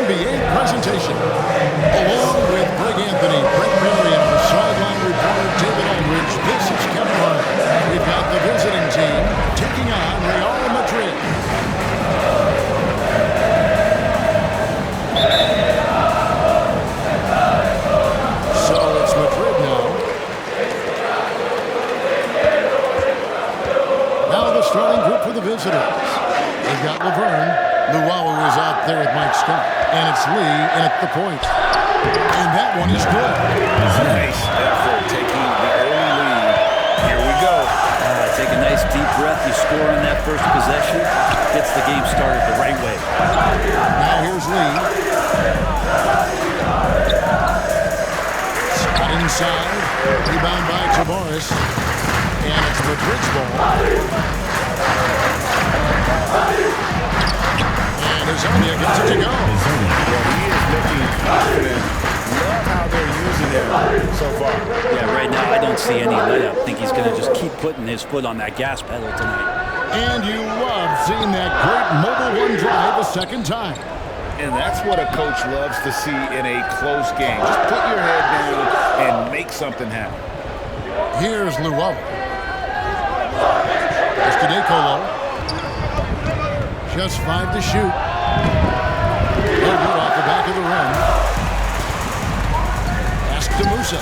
NBA presentation. Along with Greg Anthony, Brett Berry, and our sideline reporter David Aldridge, this is Kevin Hart. We've got the visiting team taking on Real Madrid. So it's Madrid now. Now the starting group for the visitors. They've got Laverne. Luwawu is out there with Mike Scott. And it's Lee at the point. And that one is good. Nice effort taking the early lead. Here we go. Take a nice deep breath. You score on that first possession. Gets the game started the right way. Now here's Lee. Scott inside. Rebound by Tavares. And it's Madrid's ball. And Azonia gets it to go. Well, he is looking confident. Love how they're using him so far. Yeah, right now I don't see any let-up. I think he's going to just keep putting his foot on that gas pedal tonight. And you love seeing that great mobile one drive a second time. And that's what a coach loves to see in a close game. Just put your head down and make something happen. Here's Luwawu. Escudecolo. Just 5 to shoot. No good off the back of the rim. Pass to Musa.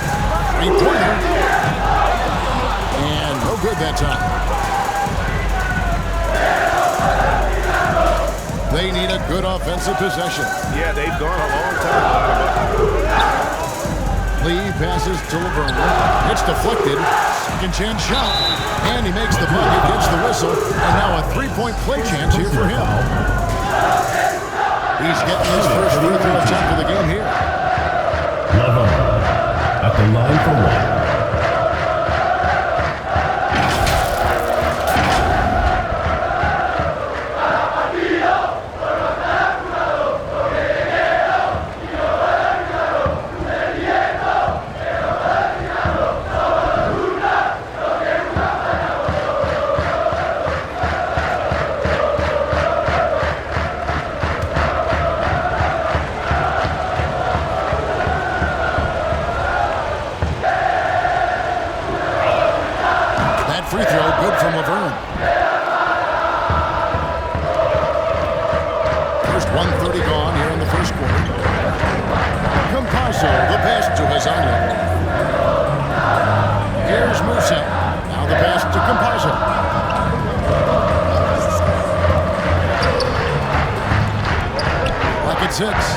Three-pointer. And no good that time. They need a good offensive possession. Yeah, they've gone a long time. Lee passes to Laverne. It's deflected. Second chance shot. And he makes the bucket, gets the whistle. And now a three-point play chance here for him. He's getting his first free throw attempt of the game here. Laverne at the line for one. Free throw, good from Laverne. First 1:30 gone here in the first quarter. Campazzo, the pass to Hazzania. Here's Musa. Now the pass to Campazzo. Rockets hits.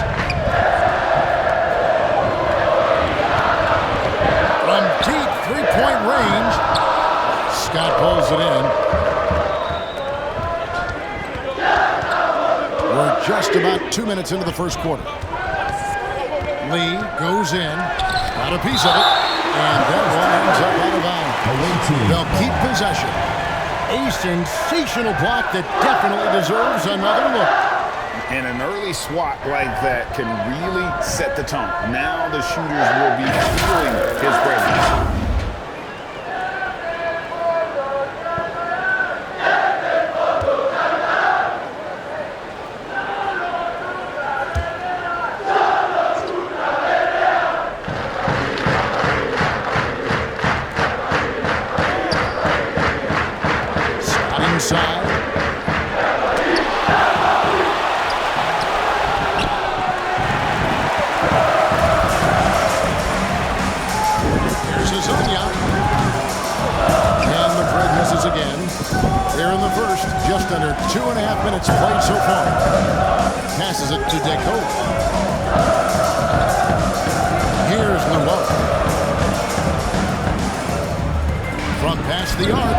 From deep three-point range. Scott pulls it in. We're just about 2 minutes into the first quarter. Lee goes in. Got a piece of it. And that one ends up out of bounds. They'll keep possession. A sensational block that definitely deserves another look. And an early swat like that can really set the tone. Now the shooters will be feeling his presence. Inside. Here's Hazzania. And Madrid misses again. Here in the first, just under 2.5 minutes played so far. Passes it to Deco. Here's Luwawu. From past the arc.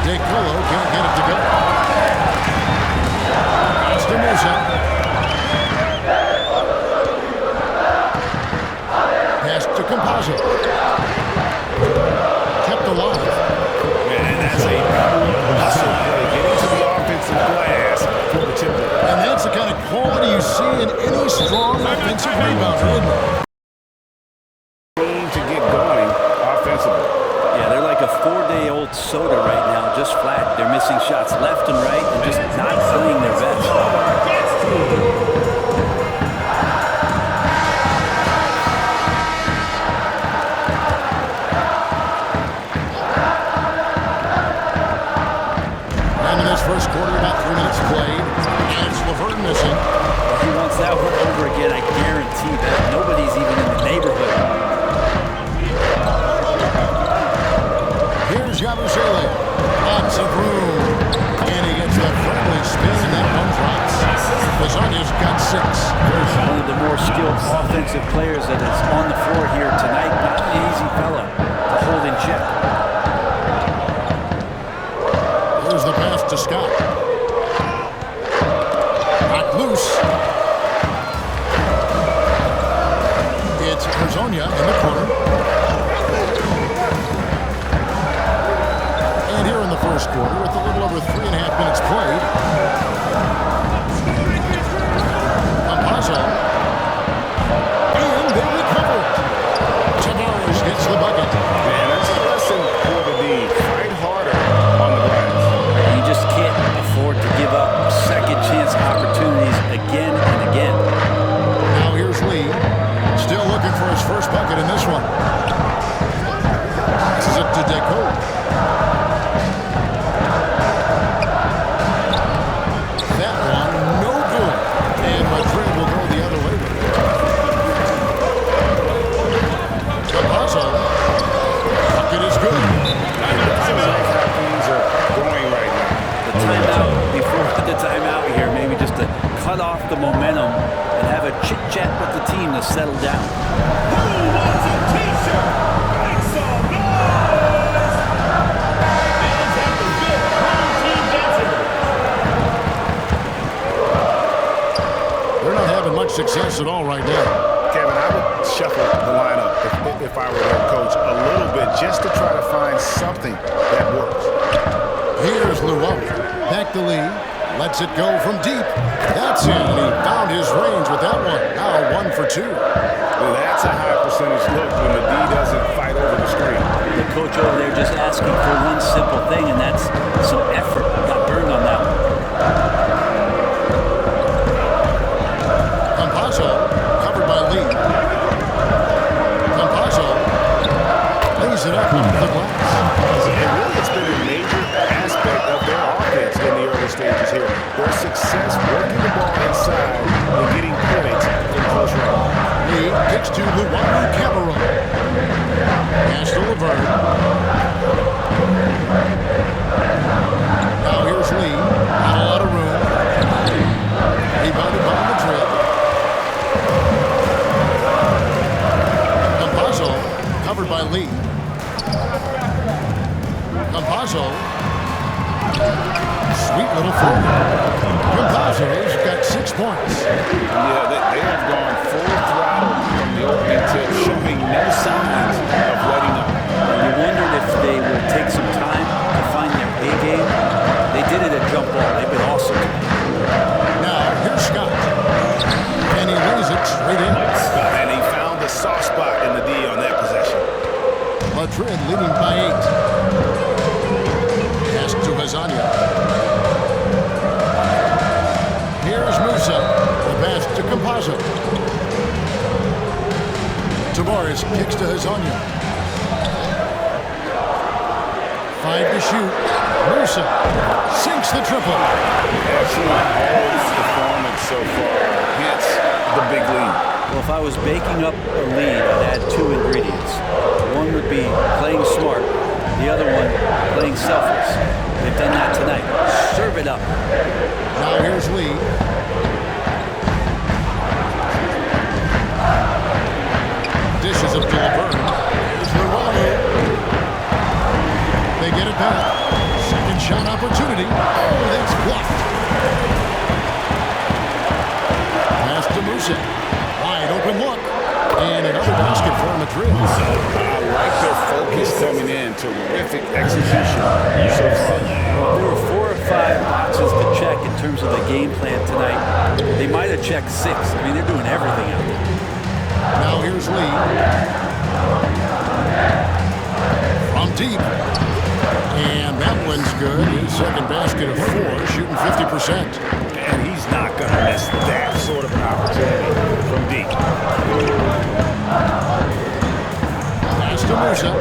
Decolo can't get it to go. Pass to Musa. Pass to Campazzo. Kept alive. And that's a hustle play getting to the offensive glass for the tip. And that's the kind of quality you see in any strong offensive rebounder, isn't it? To get going offensively. Yeah, they're like a 4-day-old soda right now, just flat. They're missing shots left and right and just not playing their best. time in this first quarter, about 3 minutes played. And it's Villeurbanne missing. He wants that one over again, I guarantee that. Nobody's even in the neighborhood. Here's Yabusele. Lots of room. And he gets the friendly spin, and that one drops. Lasagna's got 6. One of the more skilled offensive players that is on the floor here tonight. Not an easy fella to hold in check. Here's the pass to Scott. Knocked loose. It's Arzonia in the corner. And here in the first quarter, with a little over 3.5 minutes played, Campazzo. And they recover. Tavares gets the bucket. Man, that's a lesson for the D. Fight harder on the glass. You just can't afford to give up second chance opportunities again and again. Now here's Lee. Still looking for his first bucket in this one. This is it to Deco. That one, no good. And Madrid will go the other way with it. Campazzo. Bucket is good. I don't like how things are going right now. The timeout, before the timeout here, maybe just to cut off the momentum and have a chit-chat with the team to settle down. Who wants a t-shirt? Make some noise! Fans have the good home team dancing. They're not having much success at all right now. Kevin, I would shuffle the lineup if I were their coach a little bit just to try to find something that works. Here's Luau. Back to Lee. Lets it go from deep. That's it. And he found his range with that one. Now 1 for 2. Well, that's a high percentage look when the D doesn't fight over the screen. The coach over there just asking for one simple thing, and that's some effort. Got burned on that one. Campazzo, covered by Lee. Campazzo lays it up off the glass. And really, it's been a major aspect of their offense in the early stages here. Their success working the ball inside and getting points in close range. Lee kicks to Luau Cameron. Pass to Villeurbanne. Now here's Lee. Not a lot of room. Rebounded by Madrid. Campazzo, covered by Lee. Campazzo. Sweet little forward. Campazzo's got 6 points. Yeah, they have gone full throttle from the opening tip, showing no signs of letting up. You wondered if they will take some time to find their A game. They did it at jump ball. They've been awesome. Now, here's Scott. And he lays it straight in. And he found the soft spot in the D on that possession. Madrid leading by 8. Pass to Lasagna. Here's Musa. The pass to Campazzo. Tavares kicks to Lasagna. 5 to shoot. Musa sinks the triple. Excellent performance so far. Hence the big lead. Well, if I was baking up a lead, I'd add 2 ingredients. One would be playing smart. The other one, playing selfless. They've done that tonight. Serve it up. Now here's Lee. Dishes up to Villeurbanne. Here's Luau. They get it back. Second shot opportunity. Oh, that's blocked. Pass to Musa. Wide open look. And another basket for Madrid. I like their focus coming in. Terrific execution so far. There were 4 or 5 boxes to check in terms of the game plan tonight. They might have checked 6. I mean, they're doing everything out there. Now here's Lee. From deep. And that one's good. His second basket of 4, shooting 50%. And he's not going to miss that sort of an opportunity from deep. Pass to Musa.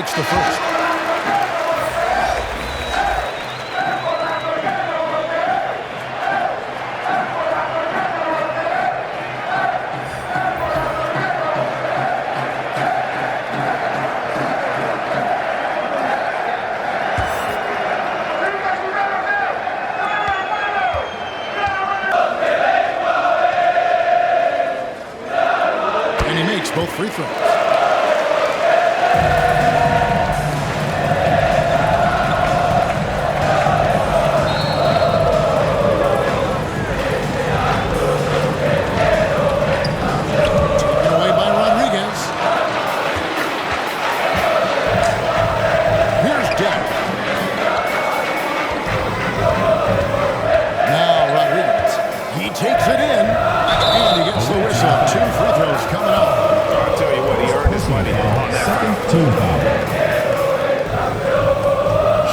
makes the first. Both free throws. Taken away by Rodriguez. Here's Deck. Now Rodriguez. He takes it in, and he gets the whistle. 2 free throws coming up. I'll tell you what, he earned his money on that. Second team foul.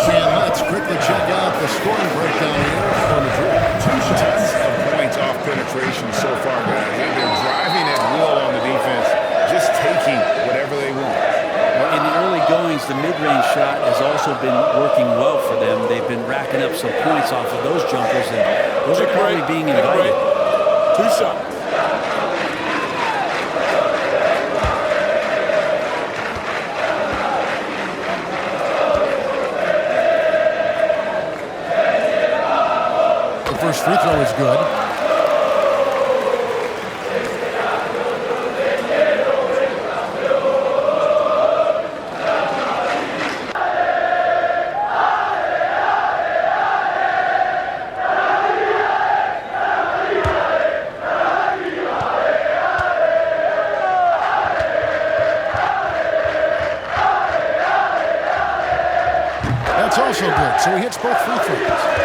And let's quickly check out the scoring breakdown here for Madrid. 2 tons of points off penetration so far, guys. They're driving at will on the defense, just taking whatever they want. Well, in the early goings, the mid-range shot has also been working well for them. They've been racking up some points off of those jumpers, and those are probably being invited. 2 shots. First free throw is good. That's also good. So he hits both free throws.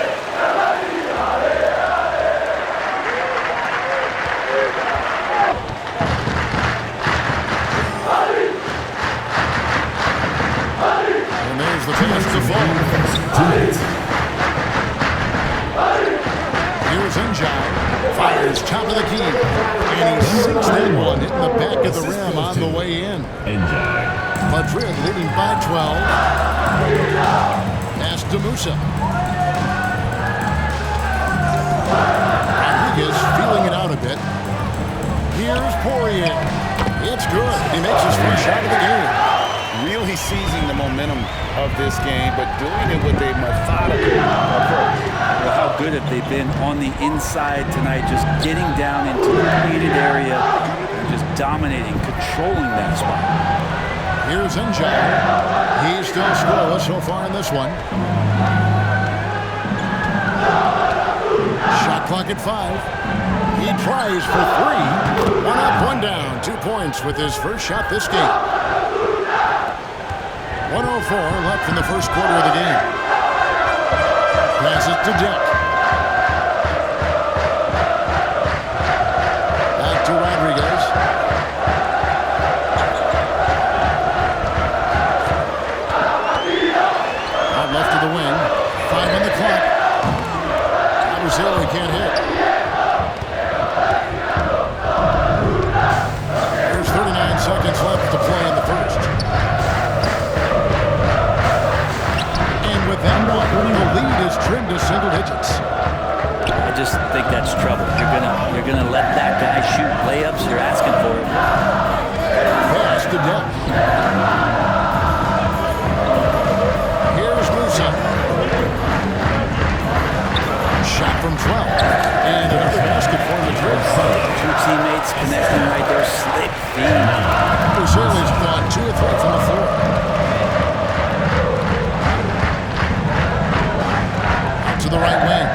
The pass to fall. Here's Njai. Fires top of the key. And he sinks that one, hitting the back of the rim on the way in. Madrid leading by 12. Pass to Musa. Rodriguez feeling it out a bit. Here's Poirier. It's good. He makes his first shot of the game. Really seizing the momentum of this game, but doing it with a methodical approach. Well, how good have they been on the inside tonight, just getting down into the painted area and just dominating, controlling that spot. Here's Njai. He's still scoreless so far in this one. Shot clock at 5. He tries for 3. 1 up, 1 down. 2 points with his first shot this game. 1:04 left in the first quarter of the game. Pass it to Deck. Back to Rodriguez. Out left to the wing. 5 on the clock. Asvel he can't hit. There's 39 seconds left to play in the first. With that one, the lead is trimmed to single digits. I just think that's trouble. You're gonna let that guy shoot layups. You're asking for it. Pass to Deck. Here's Musa. Shot from 12. And another basket for Madrid. 2 teammates connecting right there. Slip feed. Brazilians gone 2 or 3 from the floor. To the right wing.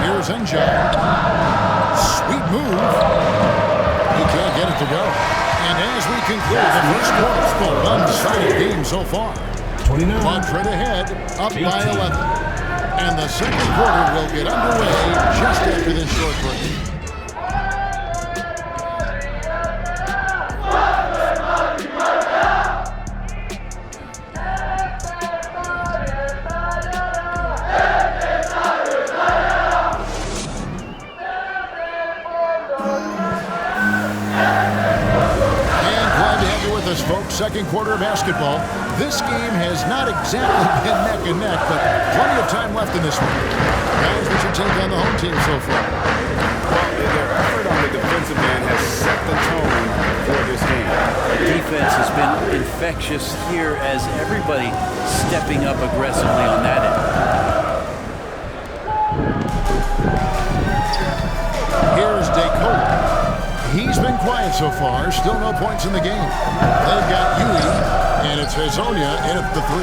Here's Njai. Sweet move. He can't get it to go. And as we conclude the first quarter, a one-sided game so far. 29. Madrid ahead, up by 11. And the second quarter will get underway just after this short break. second quarter of basketball. This game has not exactly been neck and neck, but plenty of time left in this one. Guys, what's your take on the home team so far? Well, their effort on the defensive end has set the tone for this game. Defense has been infectious here as everybody stepping up aggressively on that end. Here's DeCola. He's been quiet so far. Still no points in the game. They've got Yui, and it's Hazonia in at the 3.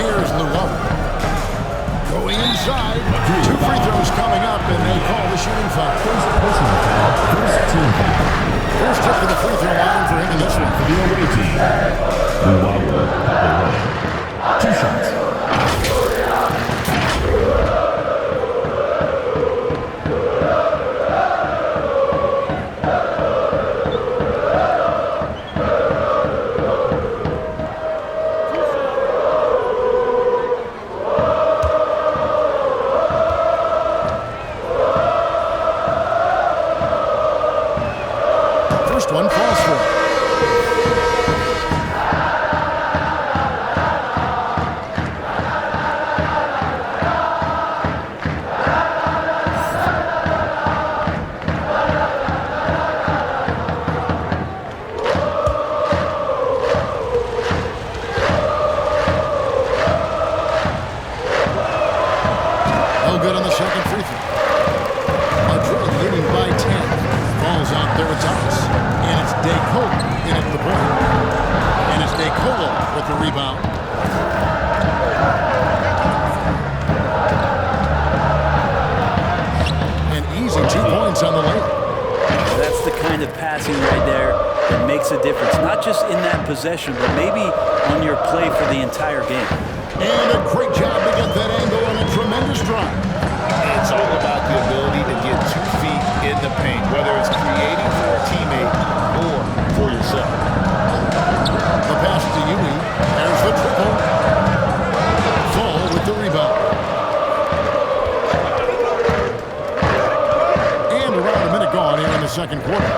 Here's Luau. Going inside. 2 free throws coming up, and they call the shooting foul. Personal foul. First team foul. First trip to the free throw line for him in this one. For the away team. Luau, 2 shots. First one falls for him. No good on the second free throw. Madrid leading by 10. Falls out there at Thomas. And it's DeCola in at the point. And it's DeCola with the rebound. An easy 2 points on the layup. That's the kind of passing right there that makes a difference. Not just in that possession, but maybe on your play for the entire game. And a great job to get that angle on a tremendous drive. It's all about the ability to get 2 feet in the paint, whether it's creating for a teammate or for yourself. The pass to Yui. There's the triple. Fall with the rebound. And around a minute gone here in the second quarter.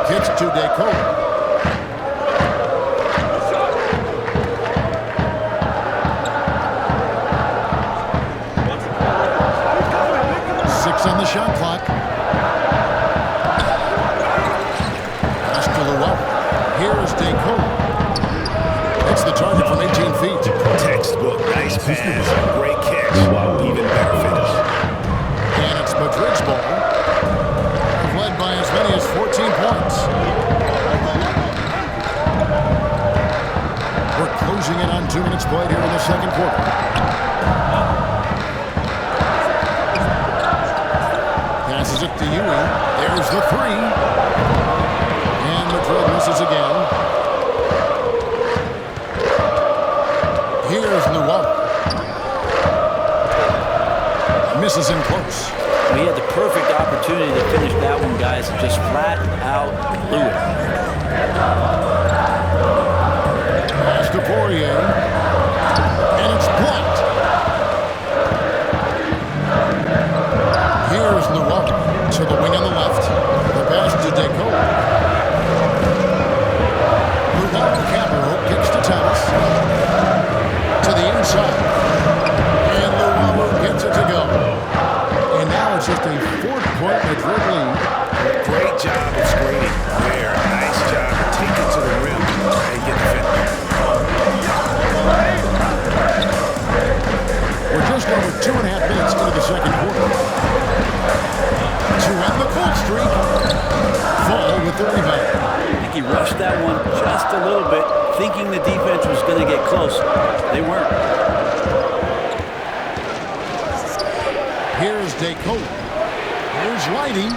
Kicks to DeCola. On the shot clock. Pass to Luau. Here's DeCola. It's the target from 18 feet. Textbook, nice pass, great catch, even better finish. And it's Madrid's ball. Led by as many as 14 points. We're closing in on 2 minutes played here in the second quarter. Passes it to Yui. There's the 3. And Madrid misses again. Here's Luau. Misses in close. We had the perfect opportunity to finish that one, guys, and just flat out blew it. Pass to Poirier. And it's blocked. Here's Luau to the wing on the left. The pass to DeCola. Luau Camero kicks to Thomas. To the inside. And Luau gets it to go. And now it's just a 4-point Madrid lead. Great job of screening there. Nice job to take it to the rim and get the finish. We're just over 2.5 minutes into the second quarter. To end the cold streak. Fall with the rebound. I think he rushed that one just a little bit, thinking the defense was going to get close. They weren't. Here's DeCola. Here's Lighty.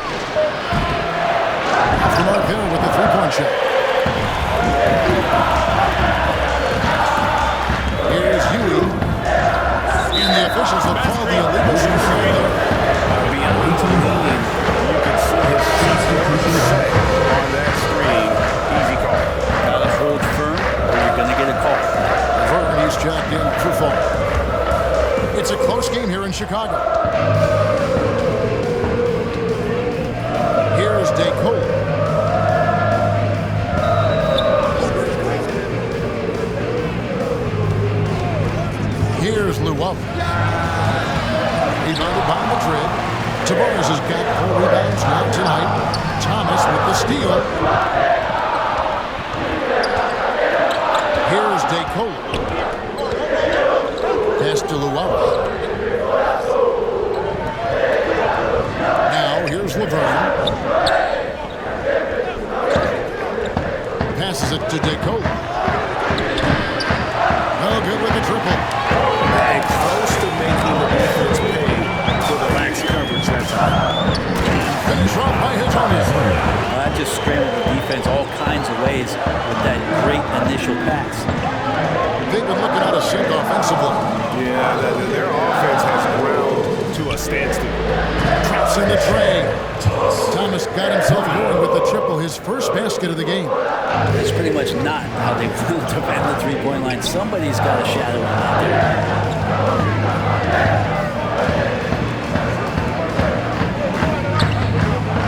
Off the mark there with the 3-point shot. Here's Yui. And the officials have called the illegal shot there. Beyond 18 million, you can see his substitution set on that screen. Easy call. Gotta hold firm or you're going to get a call. Vernon, he's checked in for fall. It's a close game here in Chicago. Here's DeCola. Here's Luau. Rebounded by Madrid. Tavares has got 4 rebounds now tonight. Thomas with the steal. Here's DeCola. Pass to Luau. Now here's Laverne. Passes it to DeCola. No good with the triple. And close to making the defense pay for the lax coverage that time. Finish off by his opponent. That just scrambled the defense all kinds of ways with that great initial pass. They've been looking out of sync offensively. Yeah, their offense has ground to a standstill. Traps in the tray. Thomas got himself going with the triple, his first basket of the game. That's pretty much not how they will defend the three-point line. Somebody's got a shadow on out there.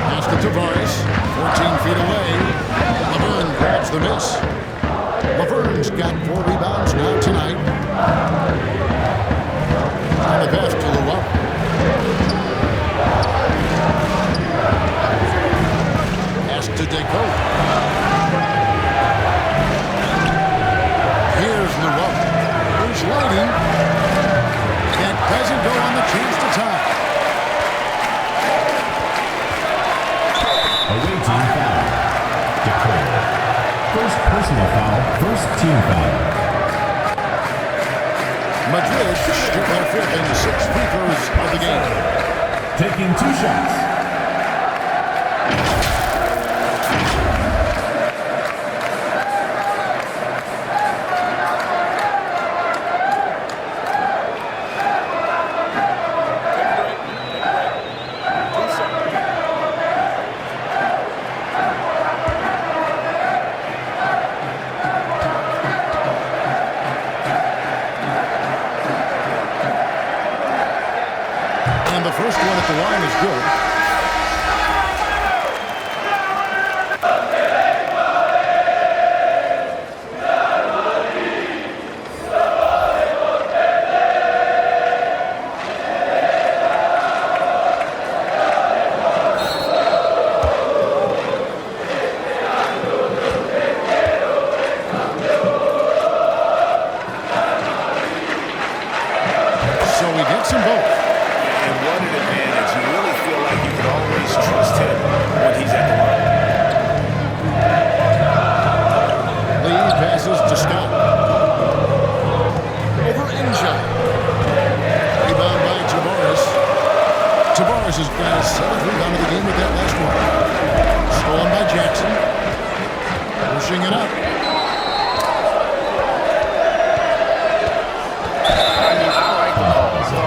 Pass to Tavares, 14 feet away. Laverne grabs the miss. Laverne's got 4 rebounds now tonight. And the pass to Luau. Pass to DeCola. Here's Luau. Here's Lady. That doesn't go on the chance to tie. Away team foul. DeCola. First personal foul, first team foul. Madrid shoot their 5th and 6th free throws of the game. Taking 2 shots. And the first one at the line is good. So he gets them both. And what an advantage. You really feel like you can always trust him when he's at the line. Lee passes to Scott. Over Inja. Rebound by Tavares. Tavares has got his 7th rebound of the game with that last one. Stolen by Jackson. Pushing it up.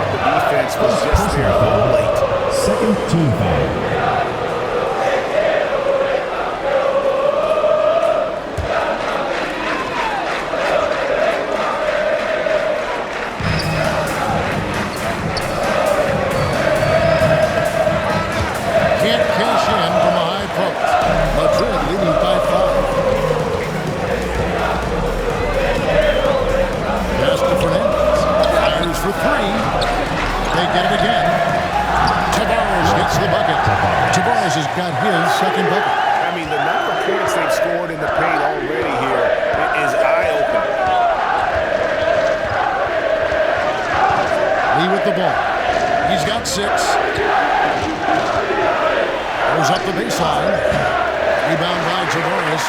The defense was just there a little late. Second team foul. Can't cash in from a high post. Madrid leading by 5. Pass to Fernandez. Fires for 3. They get it again. Tavares gets the bucket. Tavares has got his 2nd bucket. I mean, the number of points they've scored in the paint already here is eye-opening. Lee with the ball. He's got 6. Goes up the baseline. Rebound by Tavares.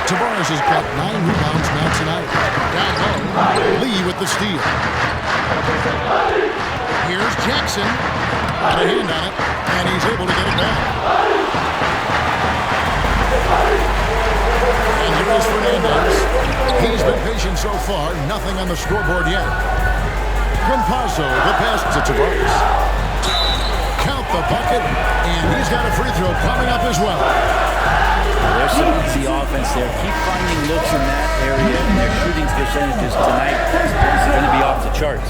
Tavares has got 9 rebounds now tonight. Down low. Lee with the steal. Here's Jackson. Got a hand on it, and he's able to get it back. And here's Fernandez. He's been patient so far. Nothing on the scoreboard yet. Campazzo, the pass to Tavares. Count the bucket, and he's got a free throw coming up as well. There's some easy offense there. Keep finding looks in that area, and their shooting percentages tonight is going to be off the charts.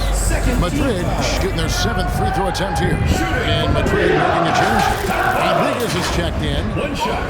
Madrid shooting their 7th free throw attempt here. And Madrid making a change. Rodriguez is checked in. 1 shot.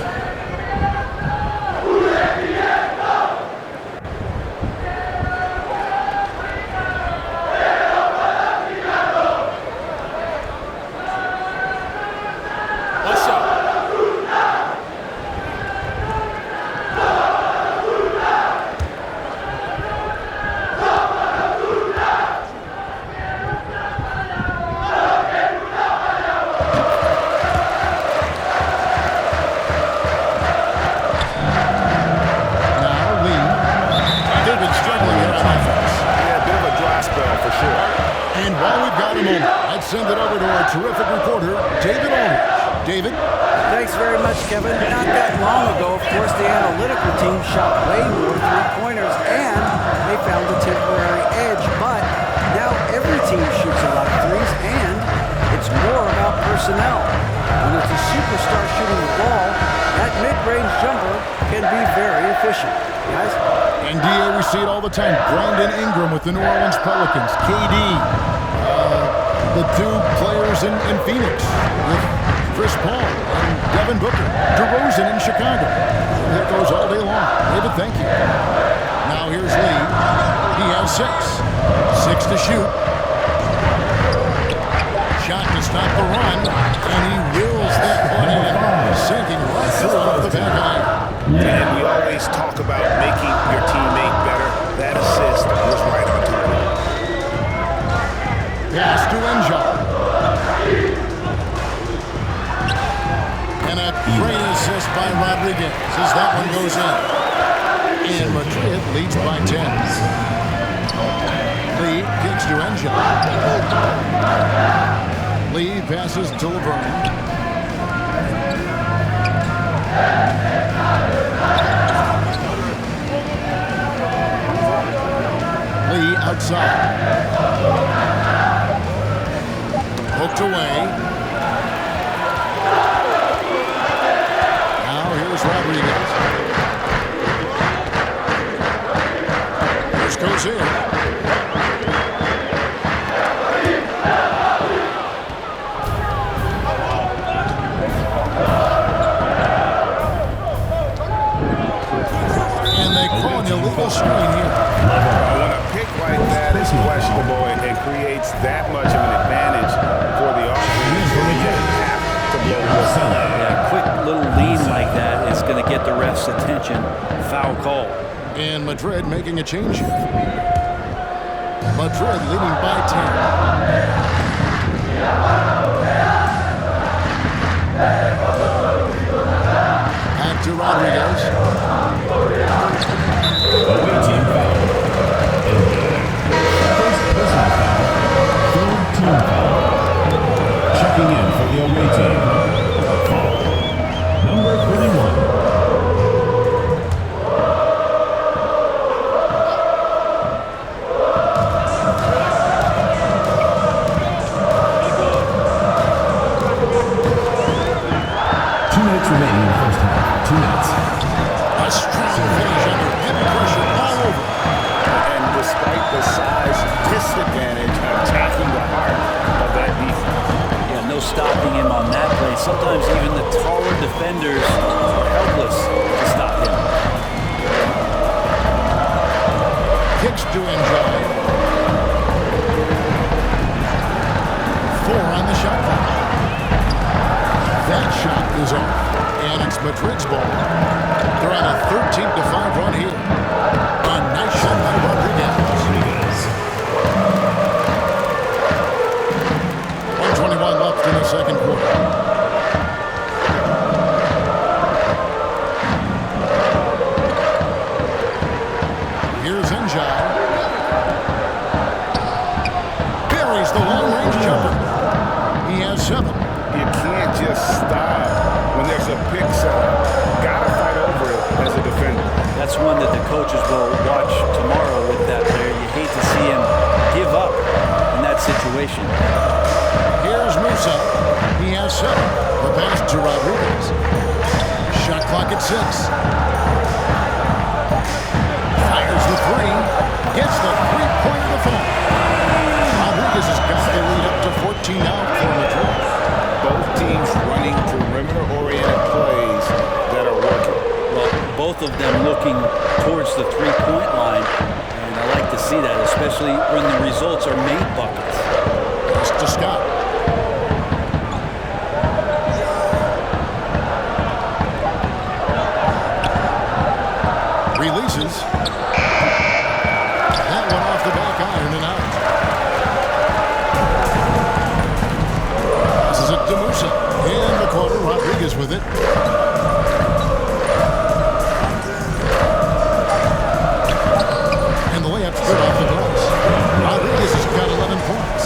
Well, we've got a moment. Let's send it over to our terrific reporter, David Aldridge. David? Thanks very much, Kevin. Not that long ago, of course, the analytical team shot way more three-pointers, and they found a temporary edge. But now every team shoots a lot of threes, and it's more about personnel. When it's a superstar shooting the ball, that mid-range jumper can be very efficient. Guys? NBA, we see it all the time. Brandon Ingram with the New Orleans Pelicans. KD. The two players in Phoenix with Chris Paul and Devin Booker. DeRozan in Chicago. That goes all day long. David, thank you. Now here's Lee. He has 6. 6 to shoot. Shot to stop the run, and he wheels that one in, sinking right through off the back iron. And we always talk about making your teammate better. That assist was right on target. Pass to Enjar. And a great assist by Rodriguez as that one goes in. And Madrid leads by 10. Lee kicks to Enjar. Lee passes to Laverne. Lee outside. Hooked away. Now here's Rodriguez. This goes in. Illegal screen here. When a pick like that is questionable and creates that much of an advantage for the offense, you have to blow the whistle. Yeah, a quick little lean like that is going to get the ref's attention. Foul call. And Madrid making a change here. Madrid leading by 10. Back to Rodriguez. Away team foul. First personal foul. Third team foul. Checking in for the away team. Foul. Number 31. 2 minutes remaining in the first half. 2 minutes. A strong finish under heavy pressure all over. And despite the size disadvantage, attacking the heart of that defense. Yeah, no stopping him on that play. Sometimes even the taller defenders are helpless to stop him. Kicks to Enjar. 4 on the shot clock. That shot is off. And it's Madrid's ball. They're on a 13-5 run here. A nice shot by Rodriguez. 1:21 left in the second quarter. Here's Enjar. Buries the long-range jumper. He has 7. You can't just stop when there's a pick set up. Gotta fight over it as a defender. That's one that the coaches will watch tomorrow with that player. You hate to see him give up in that situation. Here's Musa. He has 7. The pass to Rodriguez. Shot clock at 6. Fires the 3. Gets the 3-pointer to fall. Rodriguez has got the lead up to 14 out for Madrid. Both teams running perimeter-oriented plays that are working. Well, both of them looking towards the three-point line, and I like to see that, especially when the results are made buckets. Pass to Scott. Releases. That one off the back iron and out. This is it to Musa. In the corner, Rodriguez with it. And the layup's good off the glass. Rodriguez has got 11 points.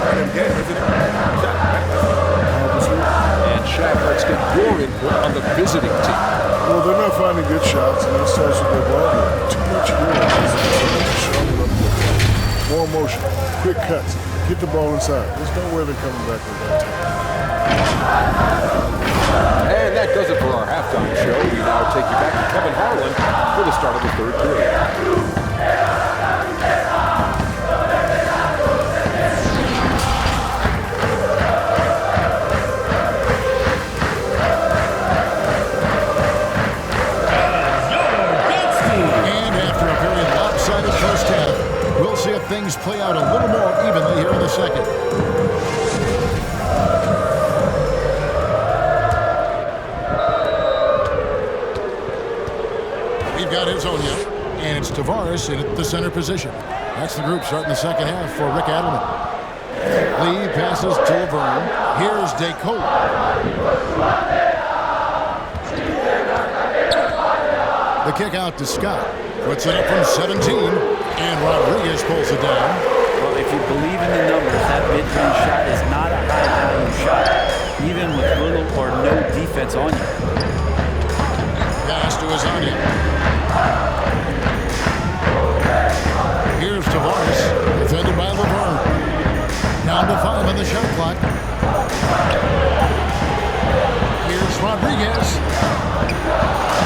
finding game, isn't it? And Shaq, let's get your input on the visiting team. Well, they're not finding good shots, and that starts with their ball game. Too much more motion, quick cuts, get the ball inside. There's no way they're coming back with that time. And that does it for our halftime show. We now take you back to Kevin Harlan for the start of the third period. And after a very lopsided first half, we'll see if things play out a little more evenly here in the second. We've got his own yet, and it's Tavares in at the center position. That's the group starting the second half for Rick Adelman. Lee passes to Villeurbanne. Here's DeCola. The kick out to Scott. Puts it up from 17, and Rodriguez pulls it down. Well, if you believe in the numbers, that mid-range shot is not a high-value shot, even with little or no defense on you. Pass to Azania. Here's Tavares, defended by Villeurbanne. Down to 5 on the shot clock. Here's Rodriguez.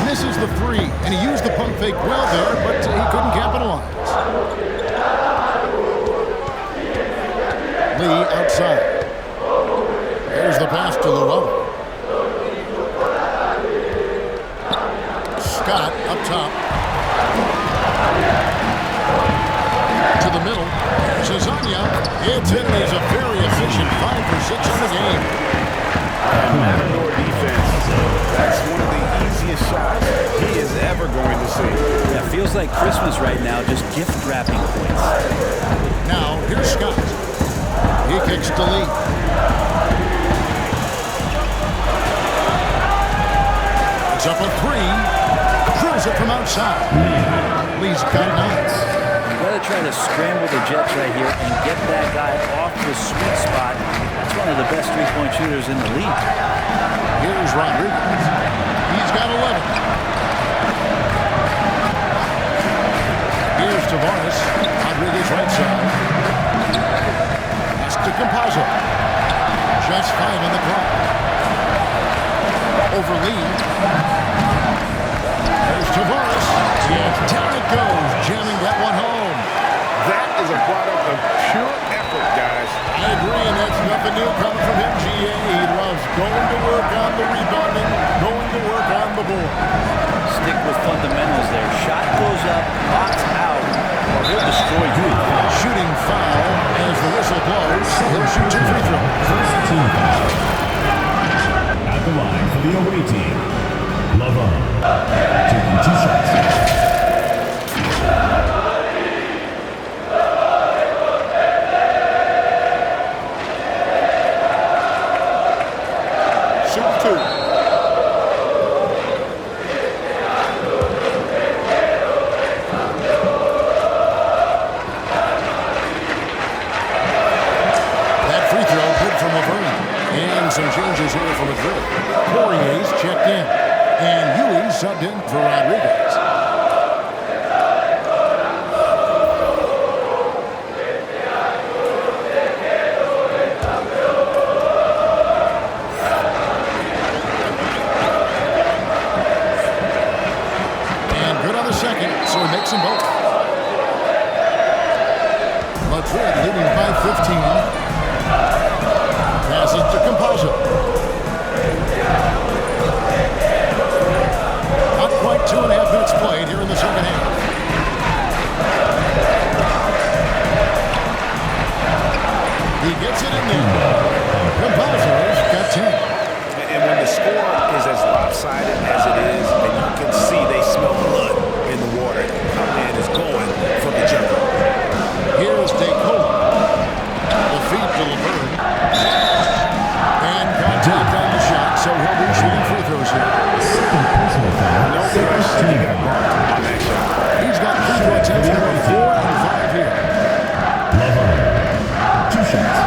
Misses the three, and he used the pump fake well there, but he couldn't capitalize. Lee outside. There's the pass to Llewellyn. Scott up top. To the middle. Zazania. It's in. He's a very efficient 5 for 6 on the game. And Matador defense, that's one of the easiest shots he is ever going to see. It feels like Christmas right now, just gift wrapping points. Now, here's Scott. He kicks to Lee. It's up a 3. Drills it from outside. Lee's got 9. You got to try to scramble the Jets right here and get that guy off the sweet spot. That's one of the best three-point shooters in the league. Here's Rodriguez. He's got 11. Here's Tavares. Rodriguez right side. That's to Composo. Just 5 on the clock. Over Lee. There's Tavares. Yeah, down it goes. Jamming that one home. That is a product of pure effort, guys. I agree, and that's nothing new coming from him, GA. He loves going to work on the rebounding, going to work on the board. Stick with fundamentals there. Shot goes up, box out, or he'll destroy you. Shooting foul as the whistle blows. He'll shoot 2 free throws. First team foul. At the line for the away team, Villeurbanne, taking 2 shots. Some changes here for Madrid. Poirier's checked in, and Huey subbed in for Rodriguez. And good on the second, so he makes them both. Madrid leading by 15. Passes to Composo. Not quite 2.5 minutes played here in the second half. He gets it in there. Composo's got 10. And when the score is as lopsided as it is, and you can see they smell blood in the water, our man is going for the jumper. Here's DeCola. The feed to Villeurbanne. And contact on the shot, so he'll be shooting free throws here. Second personal foul. No question he got marked on that shot. He's got free throw attempts number 4 and 5 here. Villeurbanne, 2 shots.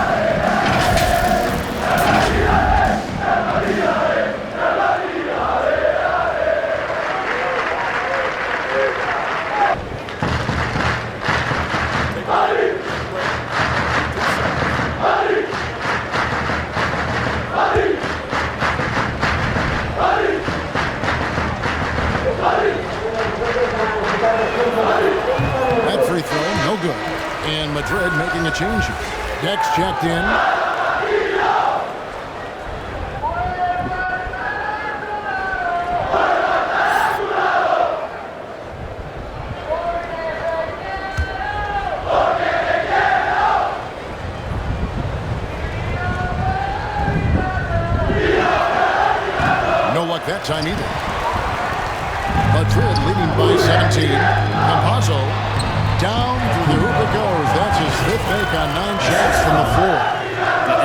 Deck's checked in. No luck that time either. Madrid leading by 17. Campazzo down through the hoop it goes. That's his 5th make on 9 shots from the floor.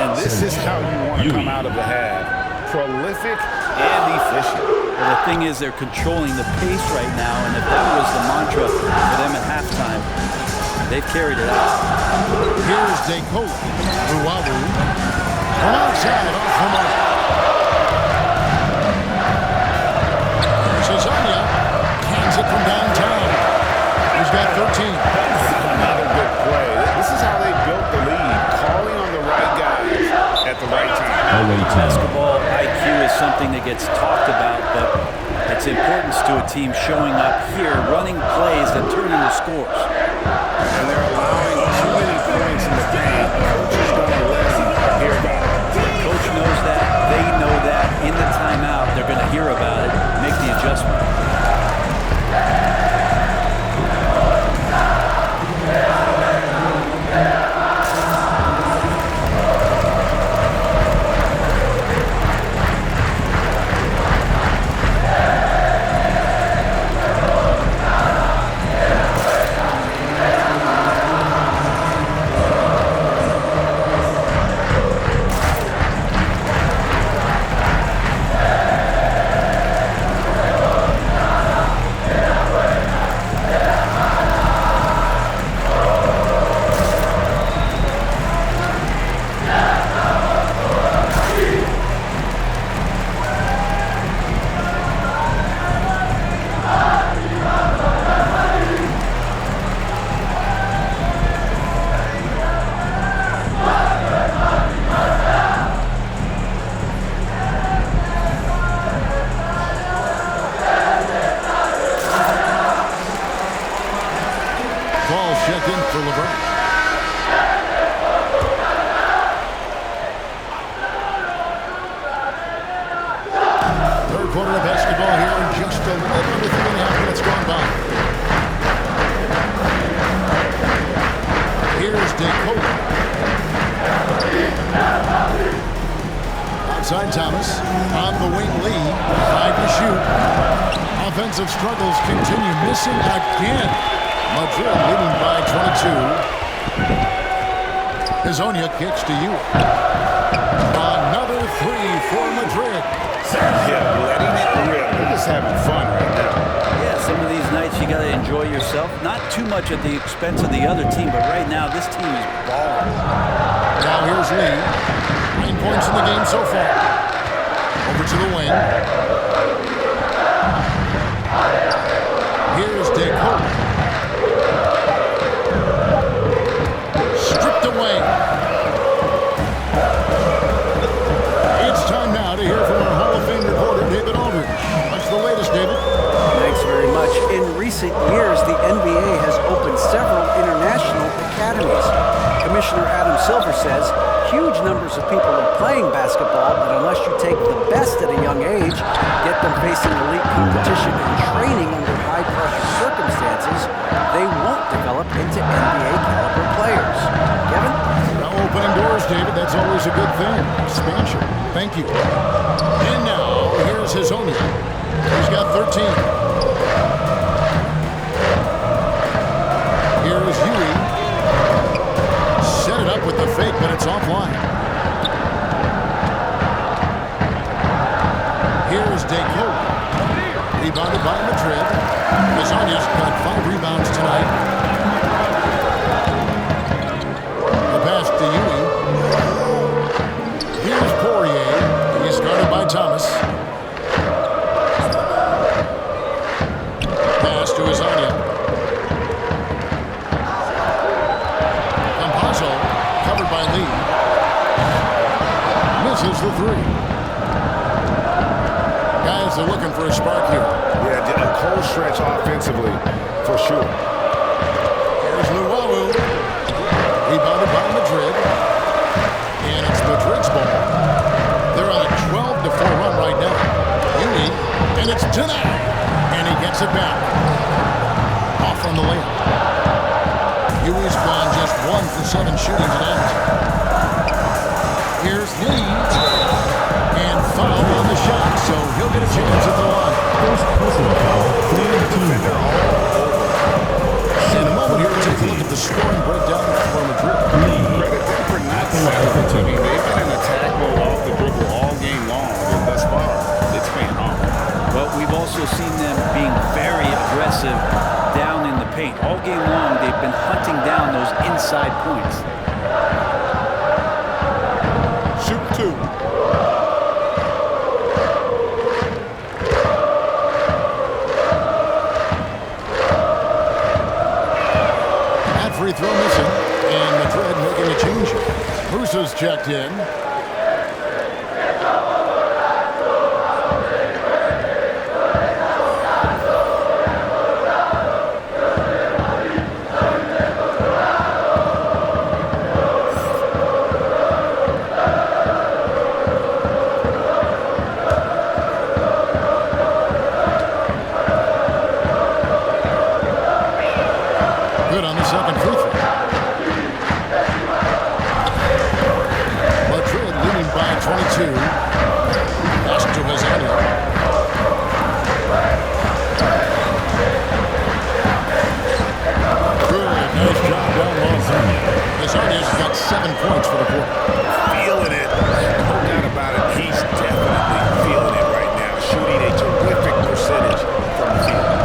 And this is how you want to come out of the half. Prolific and efficient. Well, the thing is they're controlling the pace right now, and if that was the mantra for them at halftime, they've carried it out. Here's DeCola. Ruawu. From outside off the mark. Cesaria cans it from downtown. He's got 13. Another good play. This is how they built the lead, calling on the right guys at the right time. Basketball IQ is something that gets talked about, but it's importance to a team showing up here, running plays that turn into scores. And they're allowing too many points in the paint. Coach is going to let them hear about it. Coach knows that. They know that. In the timeout, they're going to hear about it, make the adjustment. Checked in for Villeurbanne. Third quarter of basketball here in just a little under 3.5 minutes gone by. Here's DeCola. Outside Thomas. On the wing Lee. 5 to shoot. Offensive struggles continue. Missing again. Madrid leading by 22. Hazonia kicks to you. Another 3 for Madrid. Yeah, letting it rip. They're just having fun right now. Yeah, some of these nights you got to enjoy yourself. Not too much at the expense of the other team, but right now this team is balling. Now here's Lee. 9 points in the game so far. Over to the wing. Here's DeCola. Stripped away. It's time now to hear from our Hall of Fame reporter, David Aldridge. What's the latest, David? Thanks very much. In recent years, the NBA has opened several international academies. Commissioner Adam Silver says huge numbers of people are playing basketball, but unless you take the best at a young age, get them facing elite competition and training under high-pressure circumstances, they won't develop into NBA-caliber players. Kevin? Now opening doors, David. That's always a good thing. Expansion. Thank you. And now, here's Hazonia. He's got 13. Here's Huey. Set it up with the fake, but it's offline. Here's DeCola. Rebounded by Madrid. Hazonia's got 5 rebounds tonight. The pass to Huey. Here's Poirier. He's guarded by Thomas. Pass to Hazonia. Campazzo covered by Lee. Misses the 3. Guys are looking for a spark here. Yeah, a cold stretch offensively, for sure. Here's Luwawu. Rebounded by Madrid. And it's Madrid's ball. They're on a 12-4 run right now. Uni, and it's denied. And he gets it back. Off on the layup. Ui's gone just 1 for 7 shooting tonight. Here's Lee. And foul on the shot, so he'll get a chance at the line. First personal foul, clear team foul. In a moment here, we'll take a look at the scoring breakdown for Madrid. Credit them for not settling. I mean, they've been in attack mode off the dribble all game long, and thus far, it's paying off. Well, we've also seen them being very aggressive down in the paint. All game long, they've been hunting down those inside points. Shoot 2. That free throw missing, and Madrid making a change. Musa's checked in. Good on the second free throw. Madrid leading by 22. Pass to Hazania. Good, nice job down low. Hazania's got 7 points for the quarter. Feeling it. No doubt about it. He's definitely feeling it right now. Shooting a terrific percentage from the field.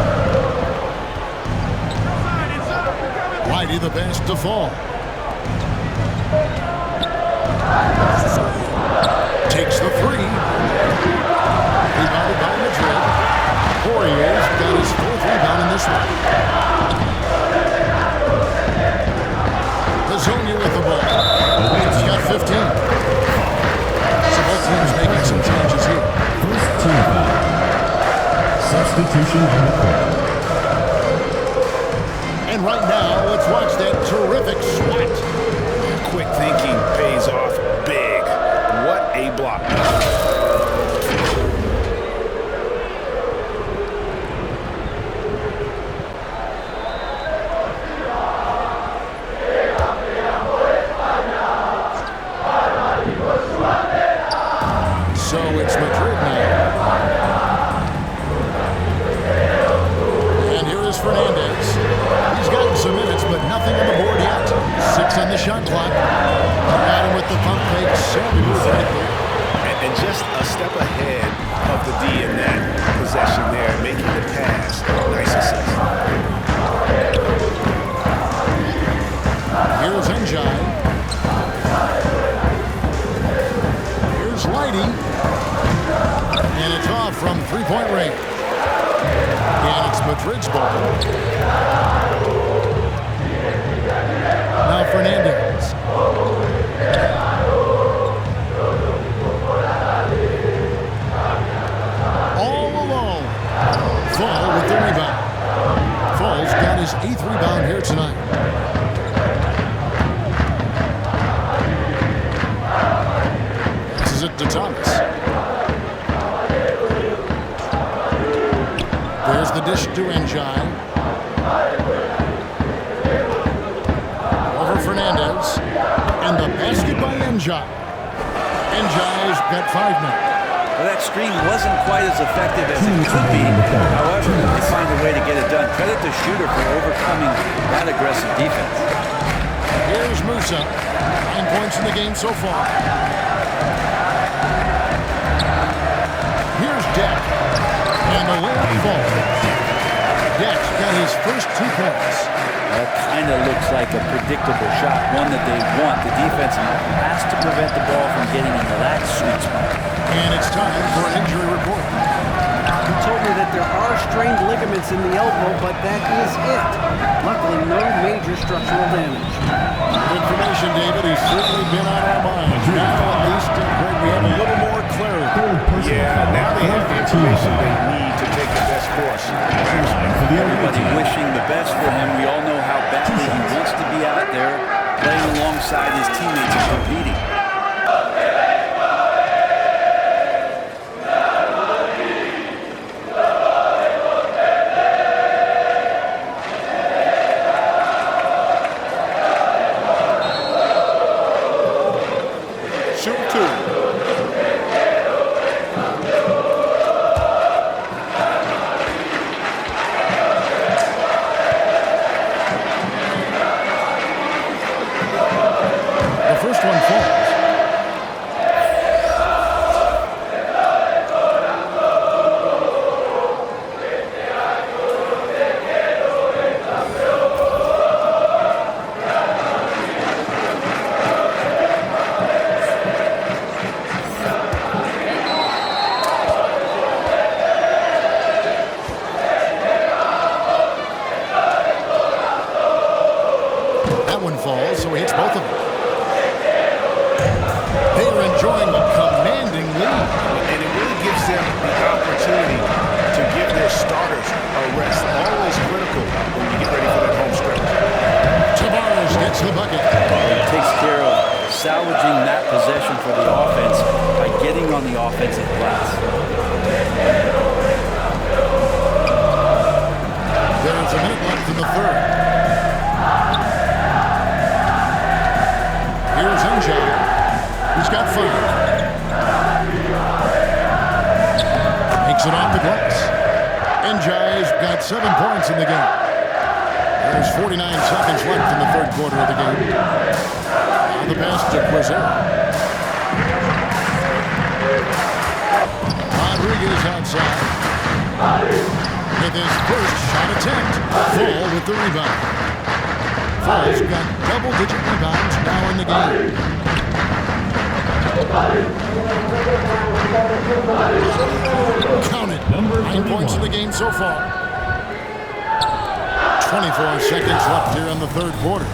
Righty the best to fall. Takes the three. Rebounded by Madrid. Poirier's got his 4th rebound in this one. Hazonia with the ball. He's got 15. So both teams making some changes here. First team foul. Substitution on the court. And right now, let's watch that terrific swat. Quick thinking pays off big. What a block. So it's Madrid now. And here is Fernandez. He's gotten some minutes, but nothing on the board yet. 6 on the shot clock. Got him with the pump fake. Sammy was right there. And just a step ahead of the D in that possession there, making the pass. Nice assist. Here's Njai. Here's Lighty. And it's off from 3-point range. And it's Madrid's ball. Now Fernandez. All alone. Fall with the rebound. Fall's got his 8th rebound here tonight. Passes it to Thomas. There's the dish to Njai. Over Fernandez. And the basket by Njai. Njai's got 5 now. Well, that screen wasn't quite as effective as it could be. However, they find a way to get it done. Credit the shooter for overcoming that aggressive defense. Here's Musa. 9 points in the game so far. Here's Deck. And the layup falls. Deck got his first 2 points. That kind of looks like a predictable shot, one that they want. The defense has to prevent the ball from getting into that sweet spot. And it's time for an injury report. He told me that there are strained ligaments in the elbow, but that is it. Luckily, no major structural damage. Information, David, he's certainly been on our minds. Now, at least, Greg, we have a little more clarity. Yeah, now they have the information they need to take the best course. Everybody wishing the best for him. We all know how badly he wants to be out there. playing alongside his teammates and competing. Shoot two. The first one falls. That one falls, so he hits both of them. They are enjoying a commanding lead. And it really gives them the opportunity to give their starters a rest. Always critical when you get ready for that home stretch. Tavares gets the bucket. He takes care of salvaging that possession for the offense by getting on the offensive glass. There's a minute left in the third. Here's Njai. He's got 5. Takes it off the glass. Njai's got 7 points in the game. There's 49 seconds left in the third quarter of the game. Now the pass to Quezera. Rodriguez outside. With his first shot attempt. Fall with the rebound. Fall's got double-digit rebounds now in the game. Count it. Number 9 points in the game so far. 24 seconds left here in the third quarter.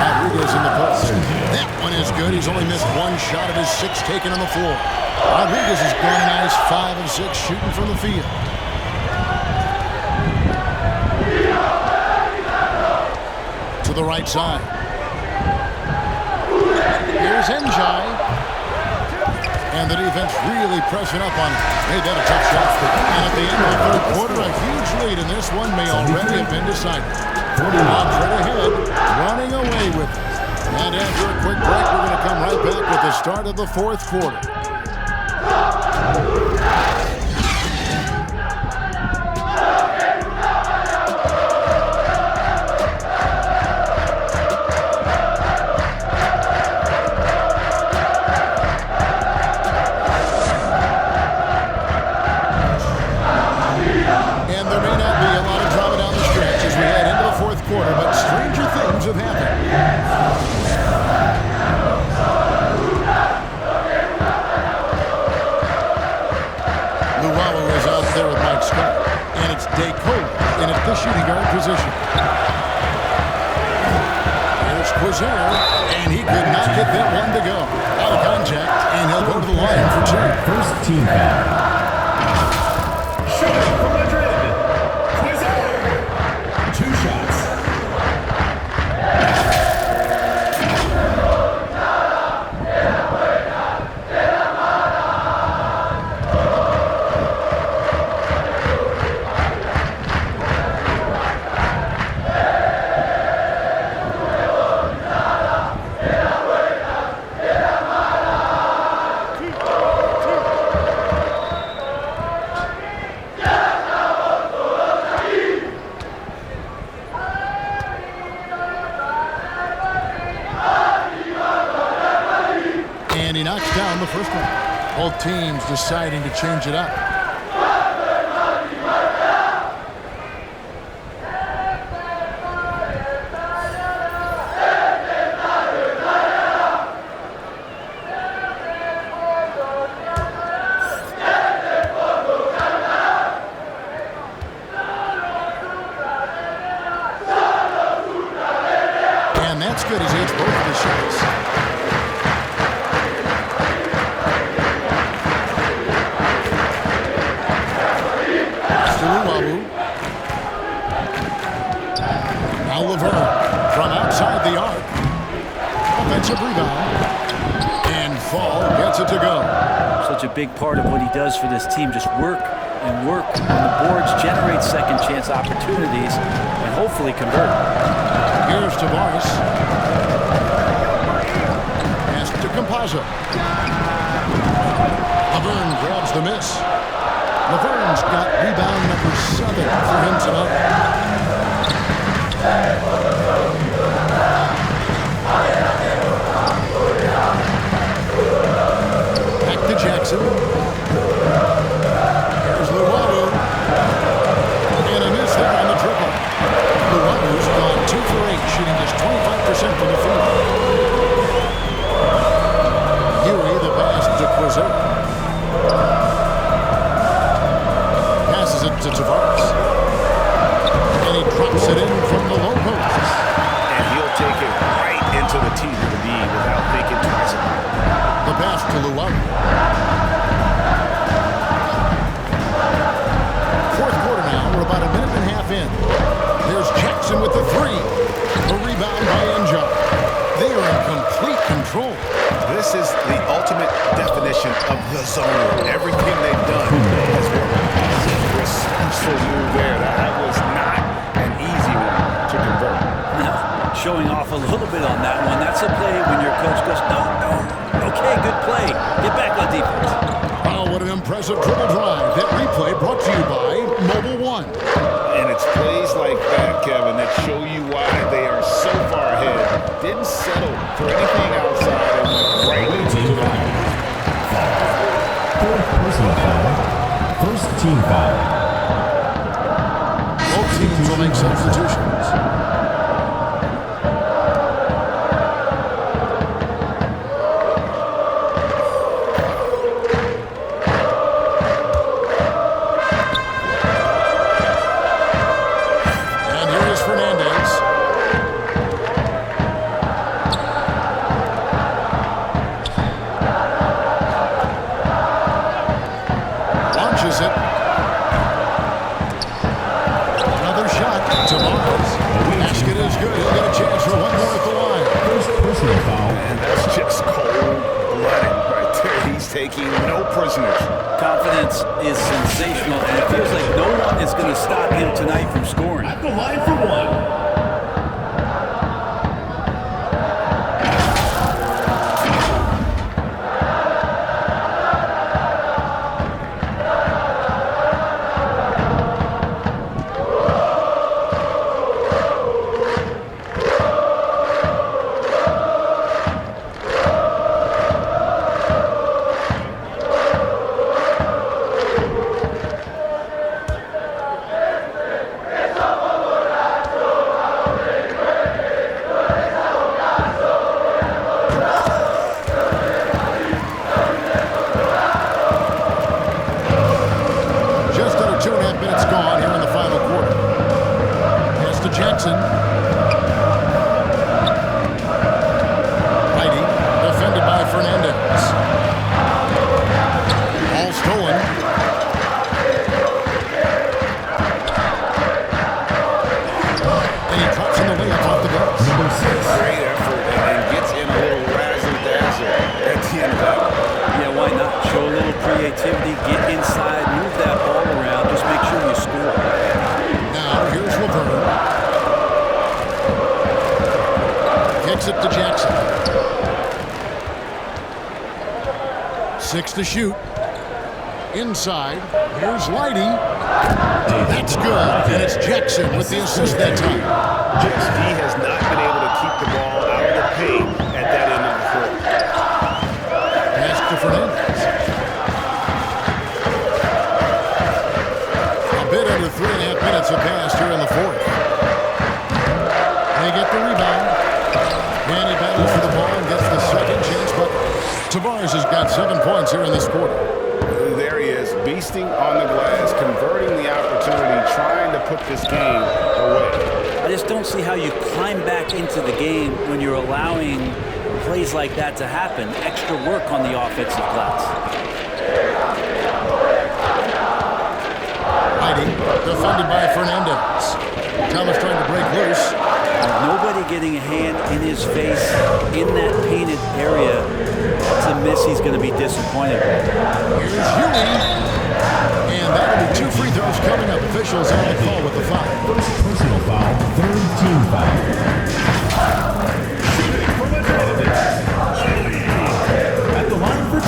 Rodriguez in the post. That one is good. He's only missed 1 shot of his 6 taken on the floor. Rodriguez has gone a nice 5 of 6 shooting from the field. To the right side. Here's Njai. And the defense really pressing up on him. Made that a tough shot. And at the end of the third quarter, a huge lead, and this one may already have been decided. Bob's right ahead, running away with it. And after a quick break, we're going to come right back with the start of the fourth quarter. But stranger things have happened. Luwawu is out there with Mike Scott. And it's Daycola in at the shooting guard position. Here's Quezera, and he could not get that one to go. Out of contact, and he'll go to the line for 2. First team foul. Shooting from Madrid, Quezera. 2 shots. And he knocks down the first one. Both teams deciding to change it up. And that's good as he hits both of his shots. Offensive rebound. And Fall gets it to go. Such a big part of what he does for this team. Just work and work on the boards, generate second chance opportunities, and hopefully convert. Here's Tavares. Pass to Campazzo. Laverne grabs the miss. Laverne's got rebound number 7 for him tonight. Back to Jackson. Here's Luwawu. And a miss there on the triple. Luwalu's gone 2 for 8, shooting just 25% from the field. Huey, the pass to Quizzer. Passes it to Tavares. And he drops it in from the low post. And he'll take it right into the teeth of the D without thinking twice about it. The pass to Luwawu. Fourth quarter now. We're about a minute and a half in. There's Jackson with the 3. The rebound by Enjo. They are in complete control. This is the ultimate definition of the zone. Everything they've done has worked. Resourceful move there. That was not an easy one to convert. Now, showing off a little bit on that one. That's a play when your coach goes, no. Okay, good play. Get back on defense. Oh, what an impressive dribble drive. That replay brought to you by Mobile One. And it's plays like that, Kevin, that show you why they are so far ahead. Didn't settle for anything outside and went right into the line. Fourth personal foul. First team foul. Both teams will make substitutions. Taking no prisoners. Confidence is sensational, and it feels like no one is going to stop him tonight from scoring. At the line for one. creativity, get inside, move that ball around, just make sure you score. Now, here's Laverne. Kicks it to Jackson. 6 to shoot. Inside, here's Lighty. That's good, and it's Jackson with the assist that time. JXD has not been able to keep the ball out of the paint at that end of the court. Pass to Fernandez. A bit under 3.5 minutes have passed here in the fourth. They get the rebound. And he battles for the ball and gets the second chance, but Tavares has got 7 points here in this quarter. There he is, beasting on the glass, converting the opportunity, trying to put this game away. I just don't see how you climb back into the game when you're allowing plays like that to happen. Extra work on the offensive glass. Lighty, defended by Fernandez. Thomas trying to break loose. Nobody getting a hand in his face in that paint limited area, it's a miss he's going to be disappointed with. Here's Ewing. And that'll be 2 free throws coming up. Officials on the call with the foul. First personal foul, third team foul. Shooting from advantage. At the line for 2.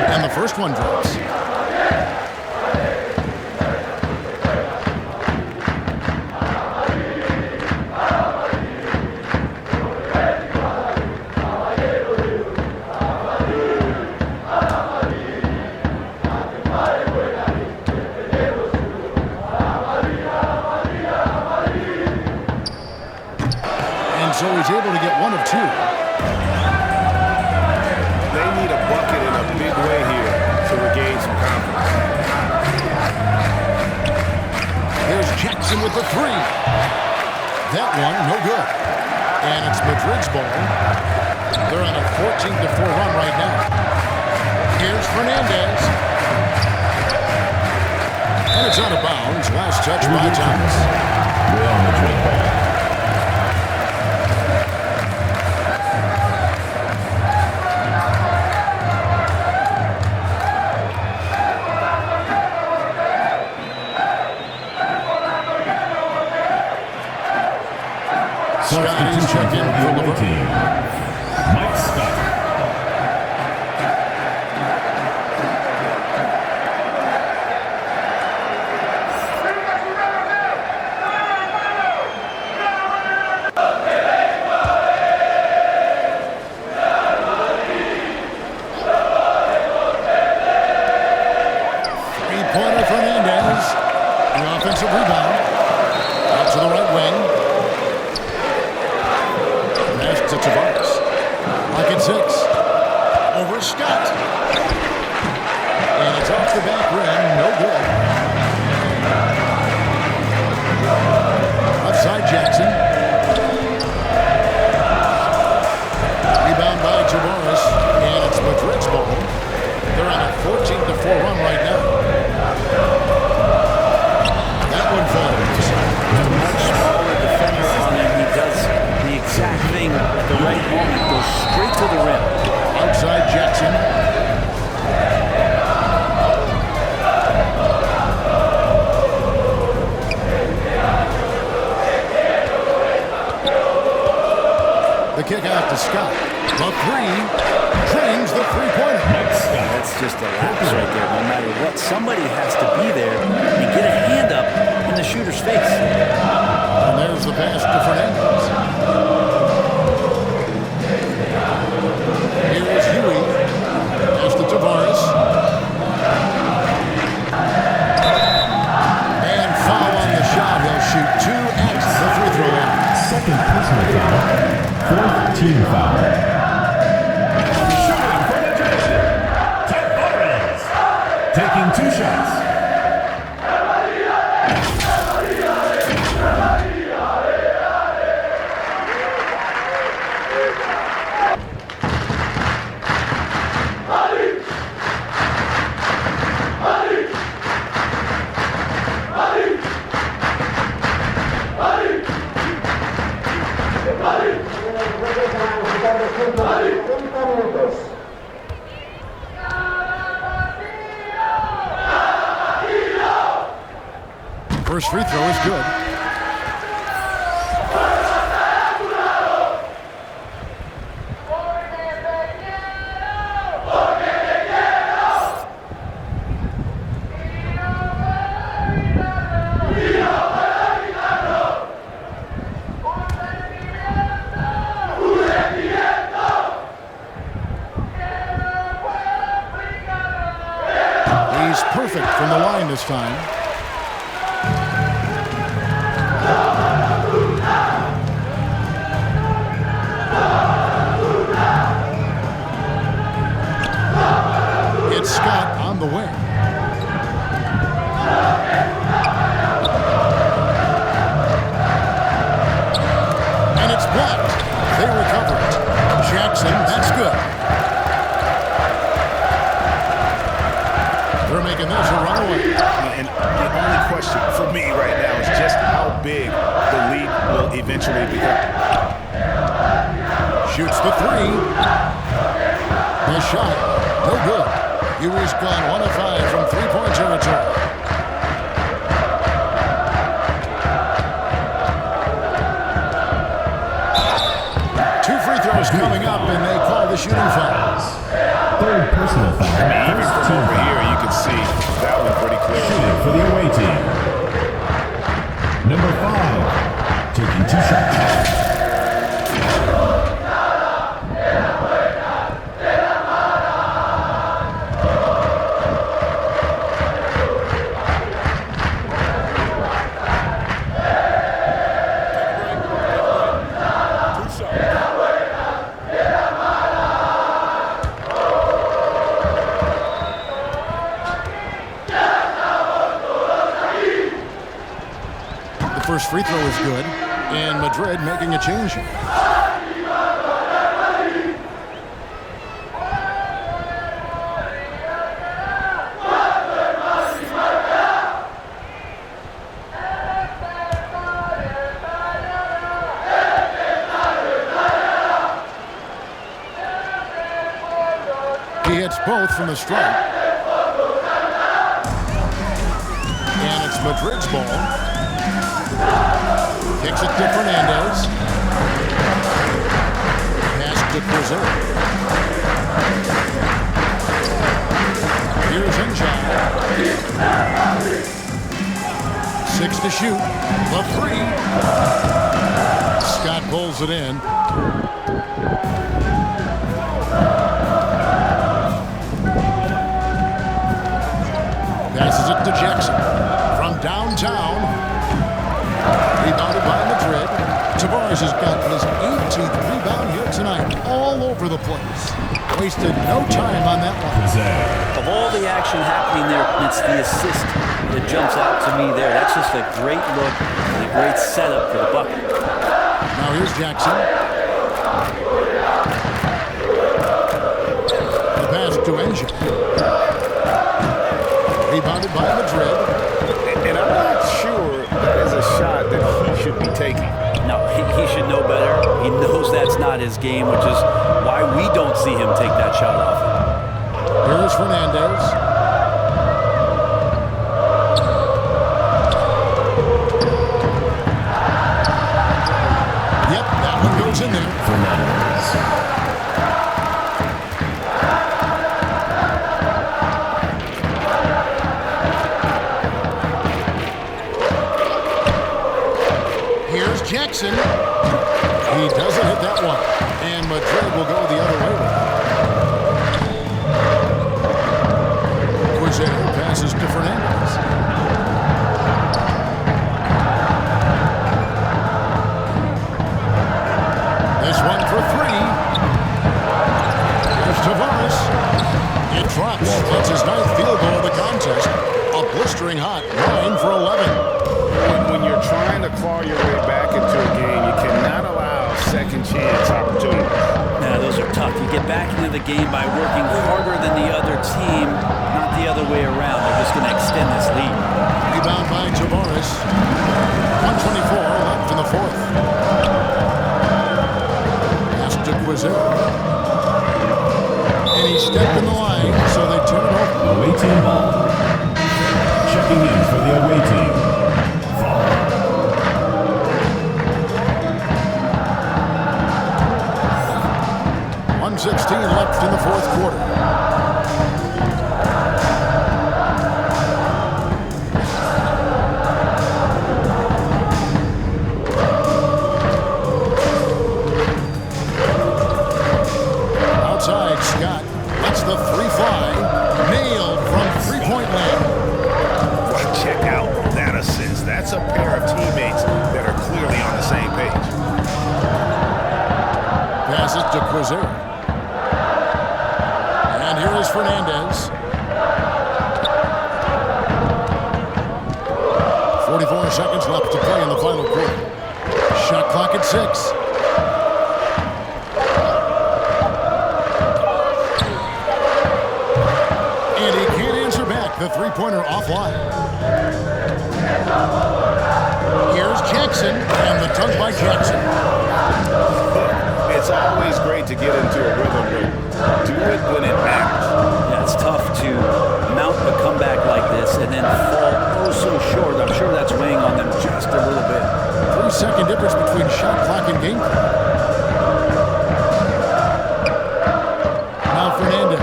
And the first one drops. And so he's able to get 1 of 2. They need a bucket in a big way here to regain some confidence. Here's Jackson with the 3. That one, no good. And it's Madrid's ball. They're on a 14-4 run right now. Here's Fernandez. And it's out of bounds. Last touch by Thomas. Real Madrid ball. Scotty's check in for the team. Mike Scott. Three-pointer Fernandez. The offensive rebound. Out to the right wing. To Tavares. Lock at 6. Over Scott. And it's off the back rim. No good. Outside Jackson. Rebound by Tavares. And it's Madrid's ball. They're on a 14-4 run right now. That one falls. A much smaller defender on him. He does the exact thing at the right moment, goes straight to the rim. Outside Jackson. The kick out to Scott. The 3 drains the three-pointer. That's just a lapse right there. No matter what, somebody has to be there and get a hand up in the shooter's face. And there's the pass to Fernandez. Here's Huey. Pass to Tavares. And foul on the shot. He'll shoot 2 at the free throw line. Second personal foul. Fourth team foul. Shooting from advantage. Tavares. Taking 2 shots. First free throw is good. He's perfect from the line this time. It's Scott on from the wing. And it's blocked. They recover it. Jackson, that's good. They're making this a runaway. And the only question for me right now is just how big the lead will eventually become. Shoots the three. The shot, no good. He was gone 1 of 5 from three-point territory. Two free throws coming up, and they call the shooting foul. Third personal foul. Even from over here, you can see that one pretty clear. Shooting for the away team. Number 5, taking 2 shots. First free throw is good, and Madrid making a change here. He hits both from the stripe. And it's Madrid's ball. Kicks it to Fernandez. Pass to Brazil. Here's Injai. 6 to shoot. The 3. Scott pulls it in. Passes it to Jackson. From downtown. Rebounded by Madrid. Tavares has got his 18th rebound here tonight. All over the place. Wasted no time on that one. Of all the action happening there, it's the assist that jumps out to me there. That's just a great look and a great setup for the bucket. Now here's Jackson. The pass to Engine. Rebounded by Madrid. And I'm not sure that is a shot that he should be taking. No, he should know better. He knows that's not his game, which is why we don't see him take that shot off. Here's Fernandez. Yep, that one goes in there. Fernandez. Jackson. He doesn't hit that one. And Madrid will go the other way with it. Quizer passes to Fernandez. This one for 3. There's Tavares. It drops. That's his 9th field goal of the contest. A blistering hot 9 for 11. When you're trying to claw your way back into a game, you cannot allow second chance opportunities. Yeah, those are tough. You get back into the game by working harder than the other team, not the other way around. They're just going to extend this lead. Rebound by Tavares. 124 left in the 4th. Pass to Quizer. And he stepped in the line, so they turn it over. Away team ball. Checking in for the away team. 1:16 left in the 4th quarter. Outside, Scott. That's the more seconds left to play in the final quarter. Shot clock at 6. And he can't answer back. The three-pointer offline. Here's Jackson, and the dunk by Jackson. It's always great to get into a rhythm, but do it when it matters. Yeah, it's tough to mount a comeback like this and then fall oh so short. I'm sure that's weighing on them just a little bit. 3-second difference between shot clock and game clock. Now Fernandez.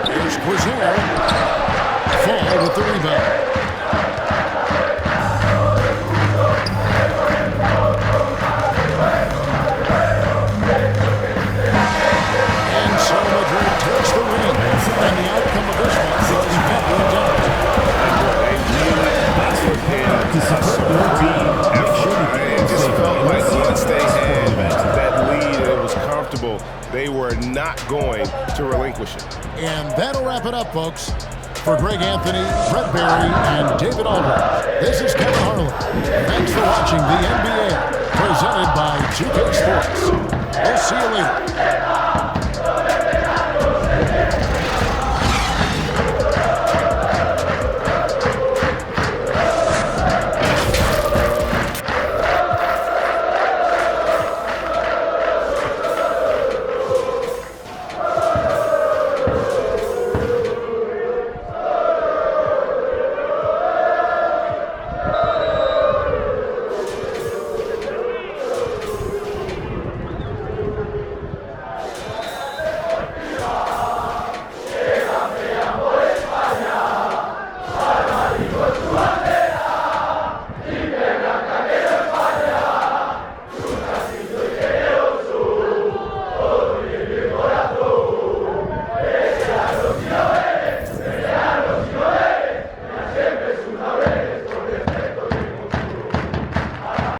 Here's Quizier. Fall with the rebound. And so Madrid takes the win. And the outcome of this one is heavily in doubt. It just felt like once they had that lead and it was comfortable, they were not going to relinquish it. And that'll wrap it up, folks. For Greg Anthony, Brett Barry, and David Aldridge, this is Kevin Harlan. Thanks for watching the NBA, presented by 2K Sports. We'll see you later.